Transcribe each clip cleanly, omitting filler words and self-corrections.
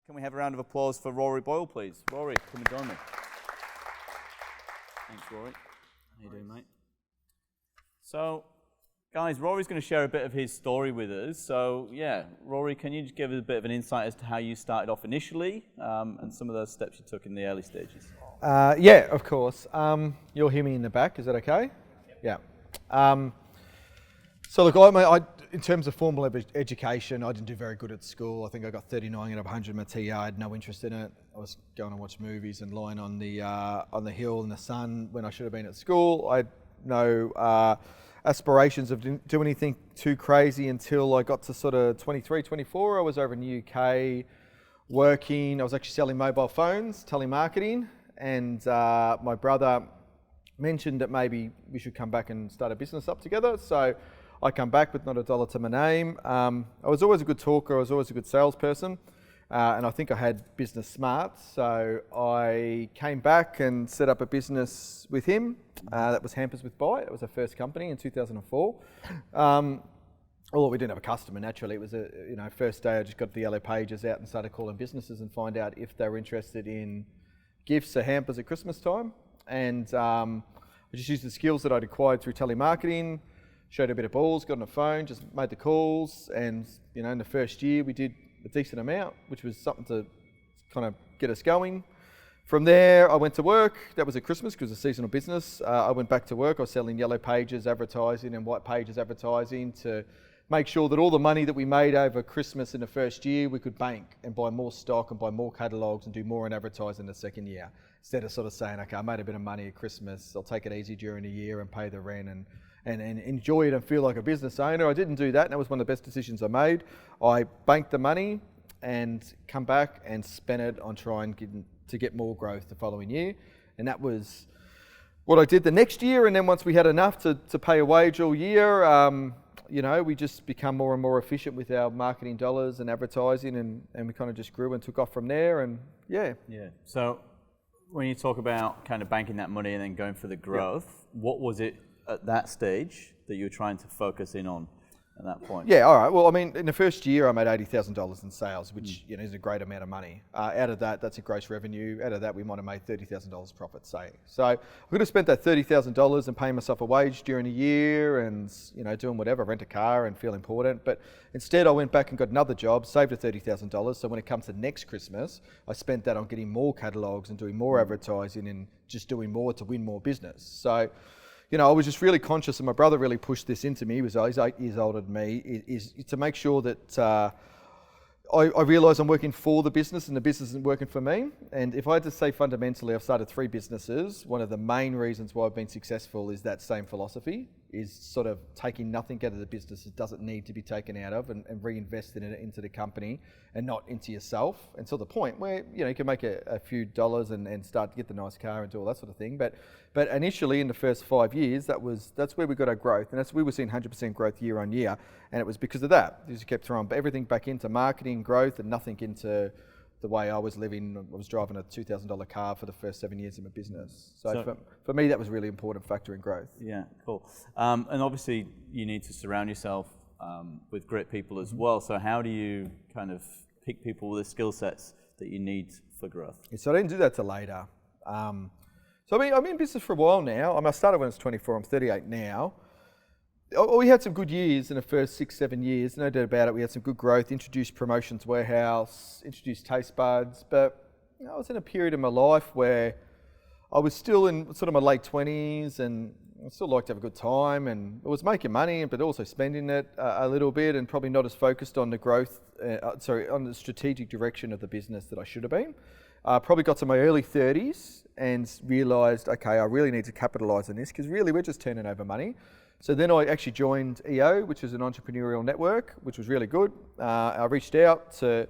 Can we have a round of applause for Rory Boyle, please? Rory, come and join me. Thanks, Rory. How you doing, mate? So, guys, Rory's going to share a bit of his story with us. So, yeah, Rory, can you just give us a bit of an insight as to how you started off initially and some of those steps you took in the early stages? Yeah, of course. You'll hear me in the back, is that okay? Yeah. So look, I in terms of formal education, I didn't do very good at school. I think I got 39 out of 100 in my TR. I had no interest in it. I was going to watch movies and lying on the hill in the sun when I should have been at school. I had no aspirations of do anything too crazy until I got to sort of 23, 24. I was over in the UK working. I was actually selling mobile phones, telemarketing, and my brother mentioned that maybe we should come back and start a business up together. So I come back with not a dollar to my name. I was always a good talker. I was always a good salesperson. And I think I had business smarts. So I came back and set up a business with him. That was Hampers with Boyle. It was our first company in 2004. Although we didn't have a customer, naturally. It was first day I just got the yellow pages out and started calling businesses and find out if they were interested in gifts or hampers at Christmas time. And I just used the skills that I'd acquired through telemarketing, showed a bit of balls, got on the phone, just made the calls. And, in the first year we did a decent amount, which was something to kind of get us going. From there, I went to work. That was at Christmas because it's a seasonal business. I went back to work. I was selling yellow pages advertising and white pages advertising to make sure that all the money that we made over Christmas in the first year, we could bank and buy more stock and buy more catalogues and do more in advertising the second year. Instead of sort of saying, okay, I made a bit of money at Christmas, I'll take it easy during the year and pay the rent and enjoy it and feel like a business owner. I didn't do that, and that was one of the best decisions I made. I banked the money and come back and spent it on trying to get more growth the following year. And that was what I did the next year. And then once we had enough to pay a wage all year, we just become more and more efficient with our marketing dollars and advertising, and we kind of just grew and took off from there. And yeah. So when you talk about kind of banking that money and then going for the growth, what was it at that stage that you were trying to focus in on at that point? Yeah, all right. Well, I mean, in the first year, I made $80,000 in sales, which is a great amount of money. Out of that, that's a gross revenue. Out of that, we might have made $30,000 profit, say. So I could have spent that $30,000 and paying myself a wage during a year and doing whatever, rent a car and feel important. But instead, I went back and got another job, saved the $30,000. So when it comes to next Christmas, I spent that on getting more catalogues and doing more advertising and just doing more to win more business. So I was just really conscious, and my brother really pushed this into me. He's 8 years older than me, is to make sure that I realise I'm working for the business and the business isn't working for me. And if I had to say fundamentally, I've started 3 businesses. One of the main reasons why I've been successful is that same philosophy, is sort of taking nothing out of the business that doesn't need to be taken out of and reinvesting it into the company and not into yourself. And to the point where, you can make a few dollars and start to get the nice car and do all that sort of thing. But initially in the first 5 years, that's where we got our growth. And we were seeing 100% growth year on year. And it was because of that. We just kept throwing everything back into marketing growth and nothing into the way I was living. I was driving a $2,000 car for the first 7 years of my business. So for me, that was a really important factor in growth. Yeah, cool. And obviously, you need to surround yourself with great people as well. So how do you kind of pick people with the skill sets that you need for growth? Yeah, so I didn't do that till later. So I'm in business for a while now. I started when I was 24. I'm 38 now. We had some good years in the first 6-7 years, no doubt about it. We had some good growth, introduced Promotions Warehouse, introduced Taste Buds, but I was in a period in my life where I was still in sort of my late 20s and I still liked to have a good time, and I was making money but also spending it a little bit and probably not as focused on the growth, on the strategic direction of the business that I should have been. Probably got to my early 30s and realised, okay, I really need to capitalise on this because really we're just turning over money. So then I actually joined EO, which is an entrepreneurial network, which was really good. I reached out I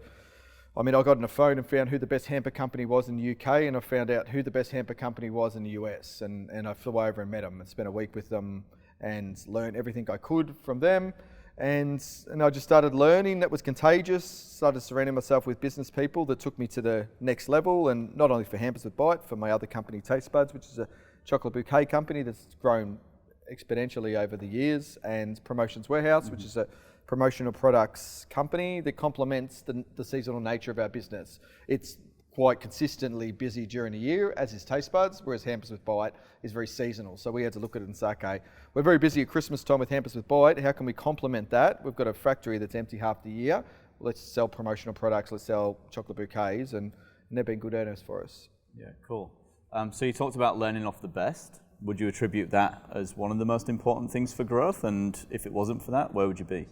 got on the phone and found who the best hamper company was in the UK, and I found out who the best hamper company was in the US. And I flew over and met them and spent a week with them and learned everything I could from them. And I just started learning. That was contagious. Started surrounding myself with business people that took me to the next level, and not only for Hampers with Bite, for my other company, Taste Buds, which is a chocolate bouquet company that's grown exponentially over the years, and Promotions Warehouse, which is a promotional products company that complements the seasonal nature of our business. It's quite consistently busy during the year, as is Taste Buds, whereas Hampers with Bite is very seasonal. So we had to look at it and say, okay, we're very busy at Christmas time with Hampers with Bite. How can we complement that? We've got a factory that's empty half the year. Let's sell promotional products. Let's sell chocolate bouquets, and they've been good earners for us. Yeah, cool. So you talked about learning off the best. Would you attribute that as one of the most important things for growth? And if it wasn't for that, where would you be?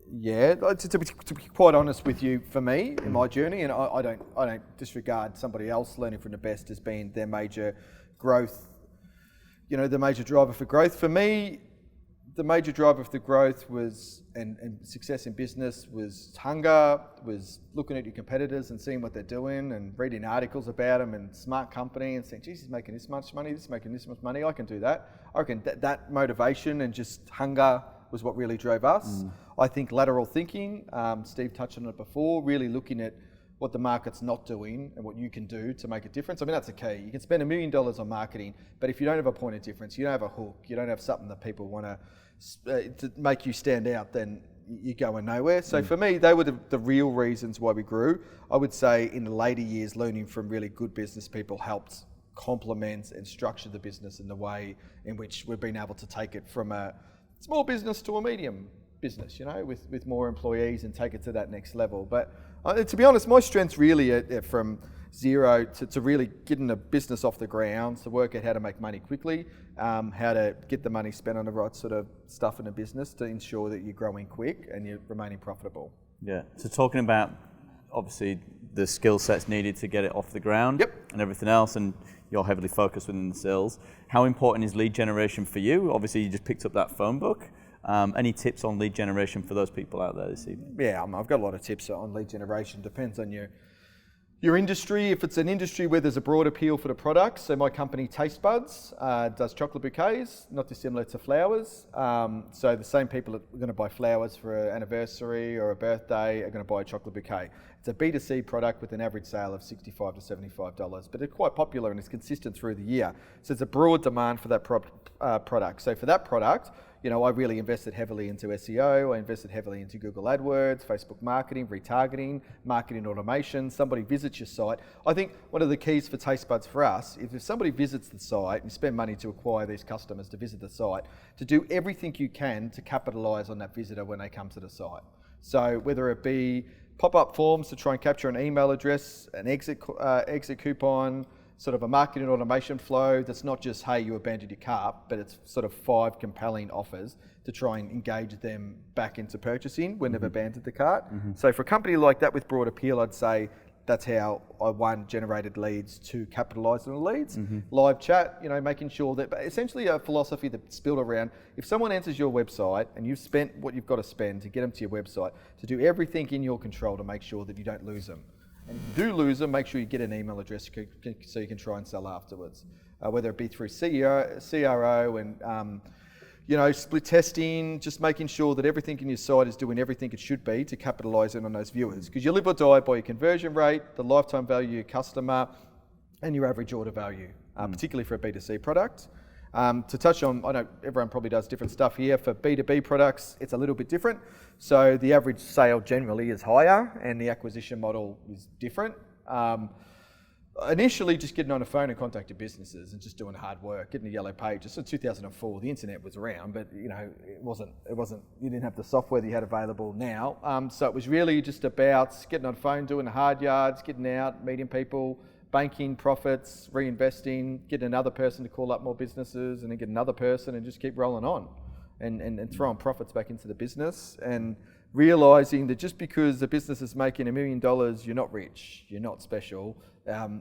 Yeah, to be quite honest with you, for me in my journey, and I don't disregard somebody else learning from the best as being their major growth, the major driver for growth. For me, the major driver for the growth was and success in business was hunger, was looking at your competitors and seeing what they're doing and reading articles about them and smart company and saying, geez, he's making this much money, this is making this much money, I can do that. I reckon that motivation and just hunger was what really drove us. I think lateral thinking, Steve touched on it before, really looking at what the market's not doing and what you can do to make a difference. I mean, that's the key. You can spend $1 million on marketing, but if you don't have a point of difference, you don't have a hook, you don't have something that people want to make you stand out, then you're going nowhere. So for me, they were the real reasons why we grew. I would say in the later years, learning from really good business people helped complement and structure the business in the way in which we've been able to take it from a small business to a medium business, with more employees and take it to that next level. But to be honest, my strengths really are from zero to really getting a business off the ground, to work out how to make money quickly, how to get the money spent on the right sort of stuff in a business to ensure that you're growing quick and you're remaining profitable. Yeah, so talking about obviously the skill sets needed to get it off the ground and everything else, and you're heavily focused within the sales. How important is lead generation for you? Obviously, you just picked up that phone book. Any tips on lead generation for those people out there this evening? Yeah, I've got a lot of tips on lead generation. Depends on your industry. If it's an industry where there's a broad appeal for the products, so my company Taste Buds does chocolate bouquets, not dissimilar to flowers. So the same people that are going to buy flowers for an anniversary or a birthday are going to buy a chocolate bouquet. It's a B2C product with an average sale of $65 to $75, but it's quite popular and it's consistent through the year. So it's a broad demand for that product. So for that product, I really invested heavily into SEO. I invested heavily into Google AdWords, Facebook marketing, retargeting, marketing automation. Somebody visits your site. I think one of the keys for Taste Buds for us is if somebody visits the site and you spend money to acquire these customers to visit the site, to do everything you can to capitalize on that visitor when they come to the site. So whether it be pop-up forms to try and capture an email address, an exit coupon, sort of a marketing automation flow that's not just, hey, you abandoned your cart, but it's sort of 5 compelling offers to try and engage them back into purchasing when they've abandoned the cart. So for a company like that with broad appeal, I'd say that's how I, generated leads, 2, capitalised on the leads. Live chat, making sure that, but essentially a philosophy that's built around, if someone enters your website and you've spent what you've got to spend to get them to your website, to do everything in your control to make sure that you don't lose them. And if you do lose them, make sure you get an email address so you can try and sell afterwards. Whether it be through CRO and split testing, just making sure that everything in your site is doing everything it should be to capitalise in on those viewers. Because you live or die by your conversion rate, the lifetime value of your customer, and your average order value, particularly for a B2C product. To touch on, I know everyone probably does different stuff here. For B2B products, it's a little bit different. So the average sale generally is higher and the acquisition model is different. Initially, just getting on the phone and contacting businesses and just doing the hard work, getting the yellow pages. So 2004, the internet was around, but it wasn't, you didn't have the software that you had available now. So it was really just about getting on the phone, doing the hard yards, getting out, meeting people, banking profits, reinvesting, get another person to call up more businesses and then get another person and just keep rolling on and throwing profits back into the business and realizing that just because the business is making $1 million, you're not rich, you're not special.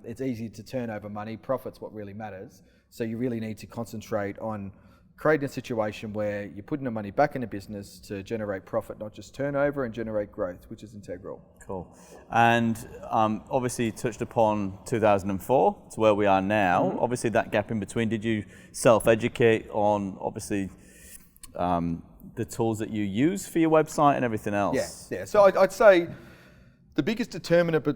It's easy to turn over money. Profit's what really matters. So you really need to concentrate on creating a situation where you're putting the money back in the business to generate profit, not just turnover, and generate growth, which is integral. Cool. And obviously you touched upon 2004 to where we are now. Obviously that gap in between, did you self-educate on obviously the tools that you use for your website and everything else? Yeah. So I'd say the biggest determinant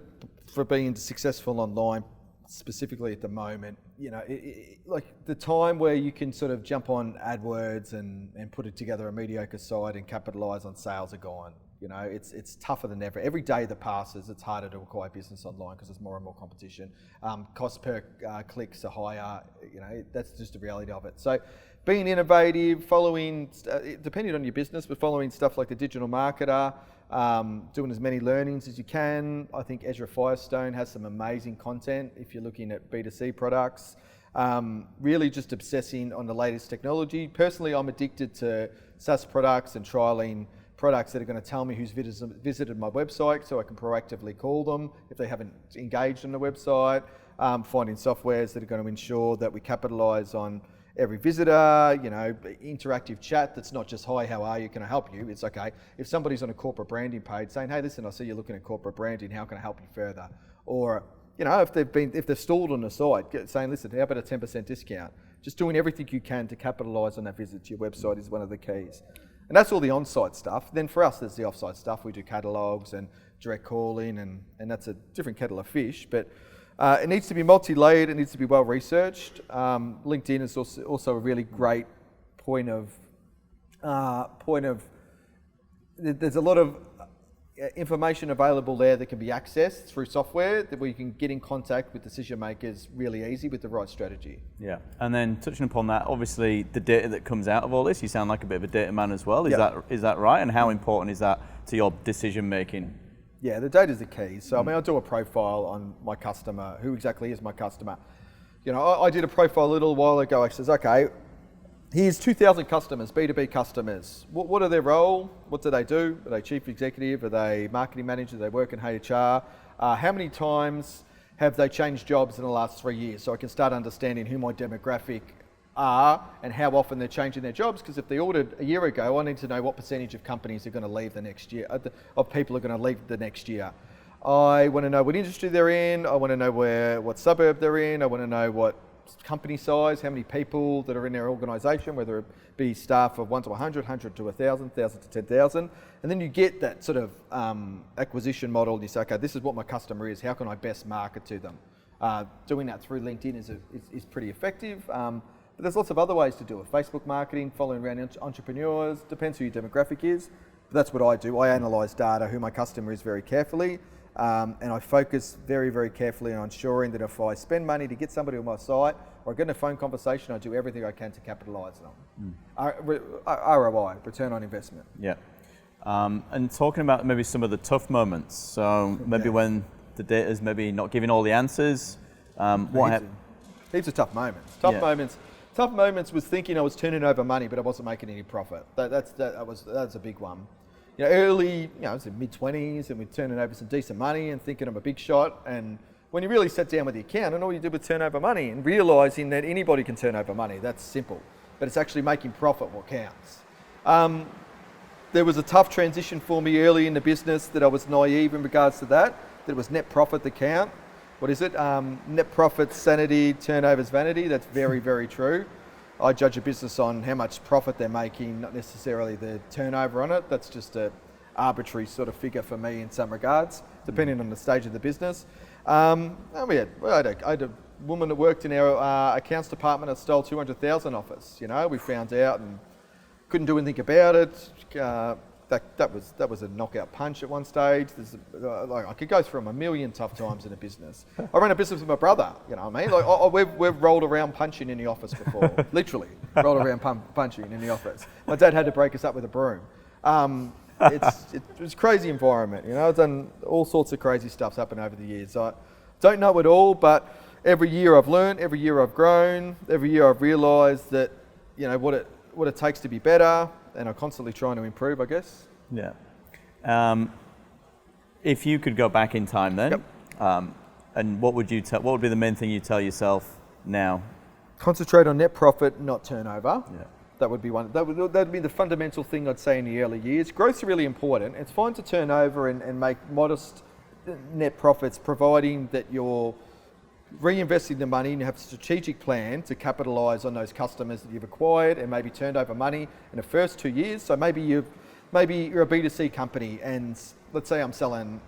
for being successful online specifically at the moment, like the time where you can sort of jump on AdWords and put it together a mediocre site and capitalize on sales are gone. It's tougher than ever. Every day that passes, it's harder to acquire business online because there's more and more competition. Cost per clicks are higher. That's just the reality of it. So being innovative, following, depending on your business, but following stuff like the Digital Marketer, doing as many learnings as you can. I think Ezra Firestone has some amazing content if you're looking at B2C products. Really just obsessing on the latest technology. Personally, I'm addicted to SaaS products and trialing products that are going to tell me who's visited my website so I can proactively call them if they haven't engaged on the website. Finding softwares that are going to ensure that we capitalize on every visitor, interactive chat that's not just, hi, how are you, can I help you? It's okay. If somebody's on a corporate branding page saying, hey, listen, I see you're looking at corporate branding, how can I help you further? Or, if they've stalled on the site, saying, listen, how about a 10% discount? Just doing everything you can to capitalize on that visit to your website is one of the keys. And that's all the on-site stuff. Then for us, there's the off-site stuff. We do catalogs and direct calling, and that's a different kettle of fish. But it needs to be multi-layered. It needs to be well-researched. LinkedIn is also a really great point of. There's a lot of information available there that can be accessed through software that we can get in contact with decision makers really easy with the right strategy. Yeah, and then touching upon that, obviously the data that comes out of all this, you sound like a bit of a data man as well. Is that right? And how important is that to your decision making? Yeah, the data is the key. So I do a profile on my customer. Who exactly is my customer? I did a profile a little while ago. I says, okay, here's 2,000 customers, B2B customers. What are their role? What do? Are they chief executive? Are they marketing manager? Do they work in HR? How many times have they changed jobs in the last 3 years? So I can start understanding who my demographic are and how often they're changing their jobs. Because if they ordered a year ago, I need to know what percentage of companies are going to leave the next year, of people are going to leave the next year. I want to know what industry they're in. I want to know what suburb they're in. I want to know what company size, how many people that are in their organisation, whether it be staff of 1 to 100, 100 to 1,000, 1,000 to 10,000. And then you get that sort of acquisition model and you say, okay, this is what my customer is, how can I best market to them? Doing that through LinkedIn is pretty effective. But there's lots of other ways to do it. Facebook marketing, following around entrepreneurs, depends who your demographic is. But that's what I do. I analyse data, who my customer is very carefully. And I focus very, very carefully on ensuring that if I spend money to get somebody on my site or I get in a phone conversation, I do everything I can to capitalise on ROI, return on investment. Yeah. And talking about maybe some of the tough moments. So maybe when the data is maybe not giving all the answers. Heaps of tough moments. Tough moments was thinking I was turning over money, but I wasn't making any profit. That's a big one. Early, I was in mid-20s and we're turning over some decent money and thinking I'm a big shot. And when you really sat down with the accountant, all you did was turn over money and realising that anybody can turn over money. That's simple. But it's actually making profit what counts. There was a tough transition for me early in the business that I was naive in regards to that it was net profit that count. What is it? Net profit, sanity, turnover's vanity. That's very, very true. I judge a business on how much profit they're making, not necessarily the turnover on it. That's just an arbitrary sort of figure for me in some regards, depending on the stage of the business. I had a woman that worked in our accounts department that stole 200,000 off us. We found out and couldn't do anything about it. That was a knockout punch at one stage. I could go through them a million tough times in a business. I ran a business with my brother, you know what I mean? We've rolled around punching in the office before, literally rolled around punching in the office. My dad had to break us up with a broom. It was a crazy environment, I've done all sorts of crazy stuff's happened over the years. I don't know it all, but every year I've learned, every year I've grown, every year I've realised that, what it takes to be better, and I'm constantly trying to improve, I guess. Yeah. If you could go back in time then, and what would be the main thing you tell yourself now? Concentrate on net profit, not turnover. Yeah. That would be one. That would be the fundamental thing I'd say in the early years. Growth's really important. It's fine to turn over and make modest net profits, providing that you're reinvesting the money and you have a strategic plan to capitalise on those customers that you've acquired and maybe turned over money in the first 2 years. So maybe you're a B2C company and let's say I'm selling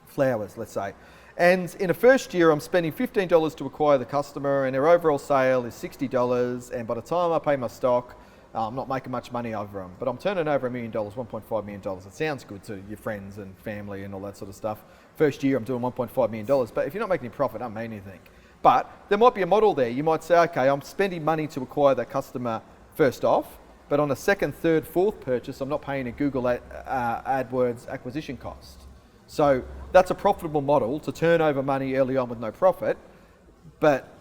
flowers, let's say, And in the first year, I'm spending $15 to acquire the customer, and their overall sale is $60. And by the time I pay my stock, I'm not making much money over them. But I'm turning over $1 million, $1.5 million. It sounds good to your friends and family and all that sort of stuff. First year, I'm doing $1.5 million. But if you're not making any profit, it doesn't mean anything. But there might be a model there. You might say, okay, I'm spending money to acquire that customer first off, but on a second, third, fourth purchase, I'm not paying a Google AdWords acquisition cost. So that's a profitable model to turn over money early on with no profit, but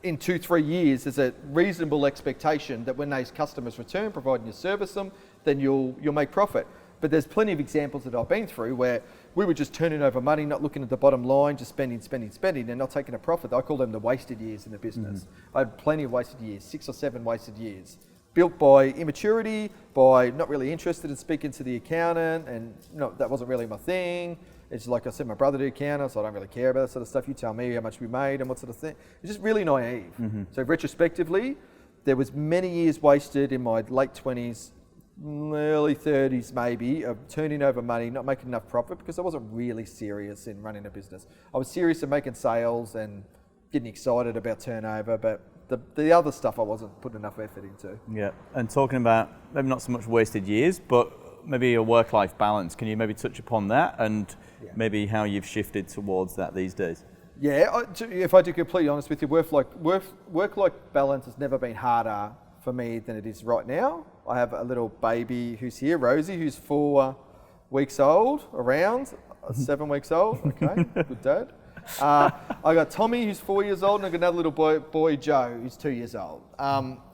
in 2-3 years, there's a reasonable expectation that when those customers return, providing you service them, then you'll make profit. But there's plenty of examples that I've been through where we were just turning over money, not looking at the bottom line, just spending, and not taking a profit. I call them the wasted years in the business. I had plenty of wasted years, 6 or 7 wasted years, built by immaturity, by not really interested in speaking to the accountant, and that wasn't really my thing. It's like I said, my brother did accountant, so I don't really care about that sort of stuff. You tell me how much we made and what sort of thing. It's just really naive. So retrospectively, there was many years wasted in my late 20s, early 30s maybe, of turning over money, not making enough profit because I wasn't really serious in running a business. I was serious in making sales and getting excited about turnover, but the other stuff I wasn't putting enough effort into. Yeah, and talking about maybe not so much wasted years, but maybe a work-life balance. Can you maybe touch upon that and maybe how you've shifted towards that these days? Yeah, if I do completely honest with you, work-life balance has never been harder for me than it is right now. I have a little baby who's here, Rosie, who's 4 weeks old, around 7 weeks old. Okay, good dad. I got Tommy, who's 4 years old, and I got another little boy, Joe, who's 2 years old.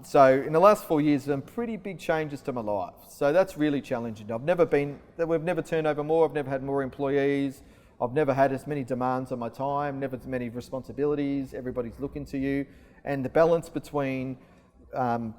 So in the last 4 years, there's been pretty big changes to my life. So that's really challenging. We've never turned over more. I've never had more employees. I've never had as many demands on my time, never as many responsibilities. Everybody's looking to you. And the balance between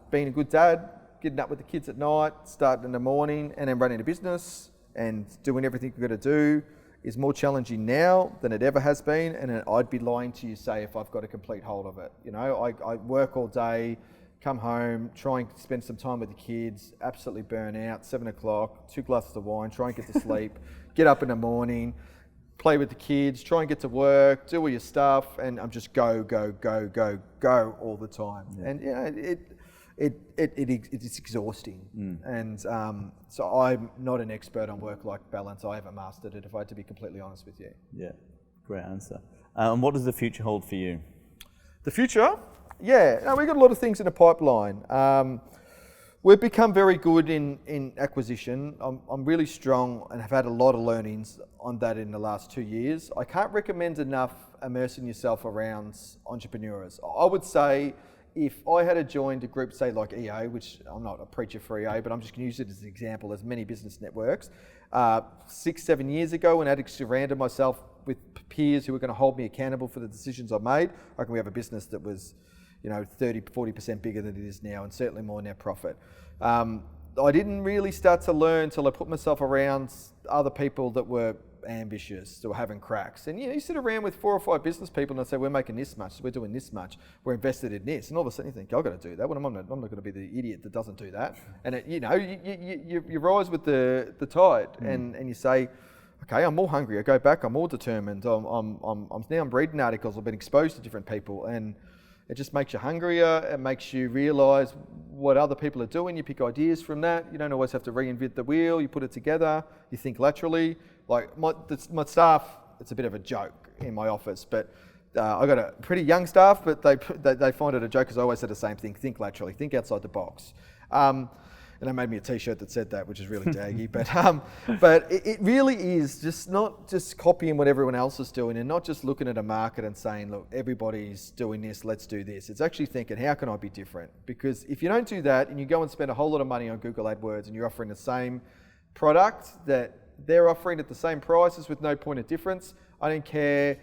being a good dad, getting up with the kids at night, starting in the morning, and then running a business and doing everything you've got to do is more challenging now than it ever has been. And I'd be lying to you, say, if I've got a complete hold of it. I work all day, come home, try and spend some time with the kids, absolutely burn out, 7 o'clock, 2 glasses of wine, try and get to sleep, get up in the morning, play with the kids, try and get to work, do all your stuff, and I'm just go all the time. Yeah. And it's exhausting. And so I'm not an expert on work-life balance. I haven't mastered it, if I had to be completely honest with you. Yeah, great answer. And what does the future hold for you? The future? Yeah, we've got a lot of things in the pipeline. We've become very good in acquisition. I'm really strong and have had a lot of learnings on that in the last 2 years. I can't recommend enough immersing yourself around entrepreneurs. I would say if I had joined a group, say like EA, which I'm not a preacher for EA, but I'm just going to use it as an example, there's many business networks. 6-7 years ago, when I had surrounded myself with peers who were going to hold me accountable for the decisions I made, I reckon we have a business that was 30-40% bigger than it is now, and certainly more net profit. I didn't really start to learn until I put myself around other people that were ambitious, that were having cracks. And you sit around with 4 or 5 business people and they say, we're making this much, we're doing this much, we're invested in this. And all of a sudden you think, I've got to do that. Well, I'm not going to be the idiot that doesn't do that. And you rise with the tide and you say, okay, I'm more hungry, I go back, I'm more determined, I'm reading articles, I've been exposed to different people, and it just makes you hungrier. It makes you realise what other people are doing. You pick ideas from that. You don't always have to reinvent the wheel. You put it together. You think laterally. Like my staff, it's a bit of a joke in my office, but I got a pretty young staff, but they find it a joke because I always say the same thing: think laterally, think outside the box. And they made me a T-shirt that said that, which is really daggy. But it really is just not just copying what everyone else is doing and not just looking at a market and saying, look, everybody's doing this, let's do this. It's actually thinking, how can I be different? Because if you don't do that and you go and spend a whole lot of money on Google AdWords and you're offering the same product that they're offering at the same prices with no point of difference, I don't care.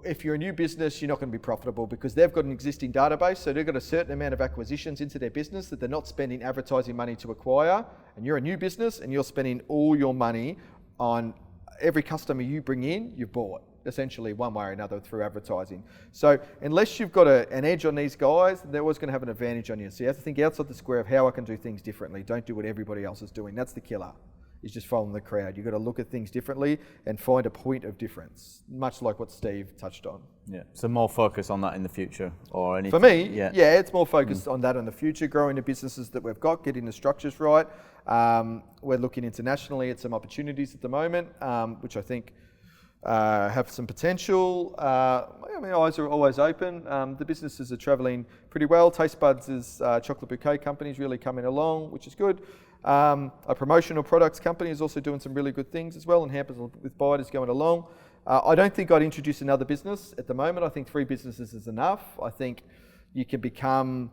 If you're a new business, you're not going to be profitable because they've got an existing database, so they've got a certain amount of acquisitions into their business that they're not spending advertising money to acquire, and you're a new business and you're spending all your money on every customer you bring in, you've bought, essentially one way or another through advertising. So unless you've got an edge on these guys, they're always going to have an advantage on you. So you have to think outside the square of how I can do things differently. Don't do what everybody else is doing. That's the killer. is just following the crowd. You've got to look at things differently and find a point of difference, much like what Steve touched on. Yeah. So more focus on that in the future, or anything? For me, yeah, it's more focused on that in the future, growing the businesses that we've got, getting the structures right. We're looking internationally at some opportunities at the moment, which I think have some potential. I mean, eyes are always open. The businesses are travelling pretty well. Taste Buds is chocolate bouquet company is really coming along, which is good. A promotional products company is also doing some really good things as well, and Hampers with Bite is going along. I don't think I'd introduce another business at the moment. I think 3 businesses is enough. I think you can become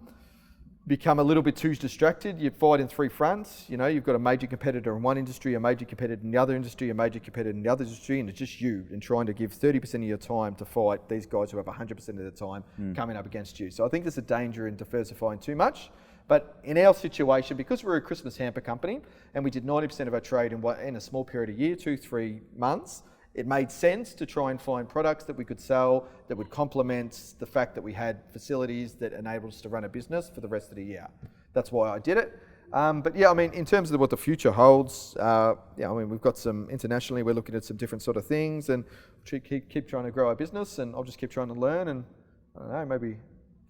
a little bit too distracted. You fight in 3 fronts. You know, you've got a major competitor in one industry, a major competitor in the other industry, a major competitor in the other industry, and it's just you and trying to give 30% of your time to fight these guys who have 100% of the time coming up against you. So I think there's a danger in diversifying too much. But in our situation, because we're a Christmas hamper company and we did 90% of our trade in a small period of year, 2-3 months, it made sense to try and find products that we could sell that would complement the fact that we had facilities that enabled us to run a business for the rest of the year. That's why I did it. But yeah, I mean, in terms of what the future holds, yeah, I mean, we've got some internationally, we're looking at some different sort of things, and keep trying to grow our business, and I'll just keep trying to learn, and I don't know, maybe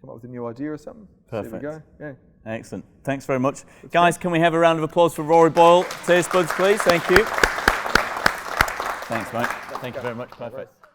come up with a new idea or something. Perfect. See where we go. Yeah. Excellent. Thanks very much. Guys, can we have a round of applause for Rory Boyle, Taste Buds, please? Thank you. Thanks, mate. Thank you very much. Perfect.